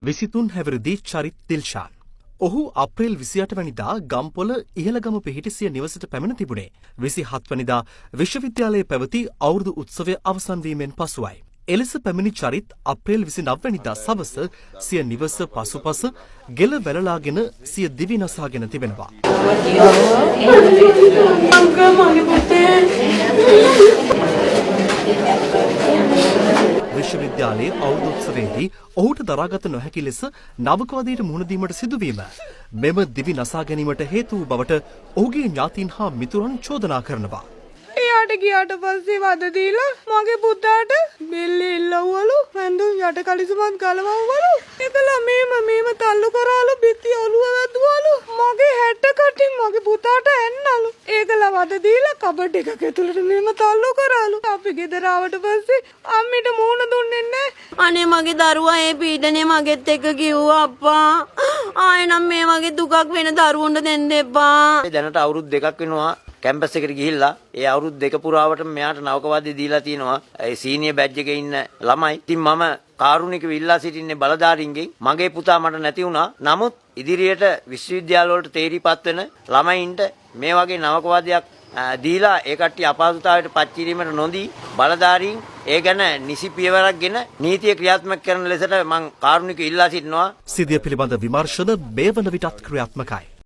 23 හැවිරිදි චරිත් දිල්ෂාන්. ඔහු අප්‍රේල් 28 වැනිදා ගම්පොළ ඉහළගම පිහිටි සිය නිවසට පැමිණ තිබුණේ 27 වැනිදා විශ්වවිද්‍යාලයේ පැවති අවුරුදු උත්සවය අවසන් වීමෙන් පසුවයි. එලෙස පැමිණි චරිත් අප්‍රේල් 29 වැනිදා සවස සිය නිවස පසුපස ගෙල වැළලාගෙන සිය දිවි නසාගෙන තිබෙනවා. විශ්වවිද්‍යාලයේ අවුරුදු උත්සවයේදී ඔහුට දරාගත නොහැකි ලෙස නවකවාදයට මුහුණ දීමට සිදුවීම මෙම දිවි නසා ගැනීමට හේතු වූ බවට ඔහුගේ ඥාතීන් හා මිතුරන් චෝදනා කරනවා. එයාට ගියාට පස්සේ වද දීලා මගේ පුතාට බෙල්ලේ ඉල්ලවවලු වැන්දුම් යට කලිසමත් ගලවවවලු ඒකලා මේම තල්ලු කරාලු බිත්ති ඔළුව වැදුවලු මගේ හැට කටින් මගේ පුතාට ඇන්නලු ඒකලා වද දීලා කබඩ් එකක ඇතුළට මේම තල්ලු කරාලු අපි ගෙදර ආවට පස්සේ අම්මිට මූණ දුන්නේ නැහැ අනේ මගේ දරුවා ඒ පීඩනේ මගෙත් එක්ක කිව්වා අප්පා ආයෙනම් මේ වගේ දුකක් වෙන දරුවන්ට දෙන්න එපා දැනට අවුරුදු 2ක් වෙනවා කැම්පස් එකට ගිහිල්ලා ඒ අවුරුදු 2 පුරාවට මෙයාට නවකවාදී දීලා තිනවා ඒ සීනියර් බැජ් එකේ ඉන්න ළමයි. ඉතින් මම කාරුණිකව ඉල්ලා සිටින්නේ බලධාරීන්ගෙන් මගේ පුතා මට නැති වුණා. නමුත් ඉදිරියට විශ්වවිද්‍යාල වලට තේරිපත් වෙන ළමයින්ට මේ වගේ නවකවාදයක් දීලා ඒ කට්ටිය අපහසුතාවයට පත් කිරීමට නොදී බලධාරීන් ඒ ගැන නිසි පියවරක් ගෙන නීතිය ක්‍රියාත්මක කරන ලෙසට මම කාරුණිකව ඉල්ලා සිටිනවා. සිද්ධිය පිළිබඳ විමර්ශන මේ වන විටත් ක්‍රියාත්මකයි.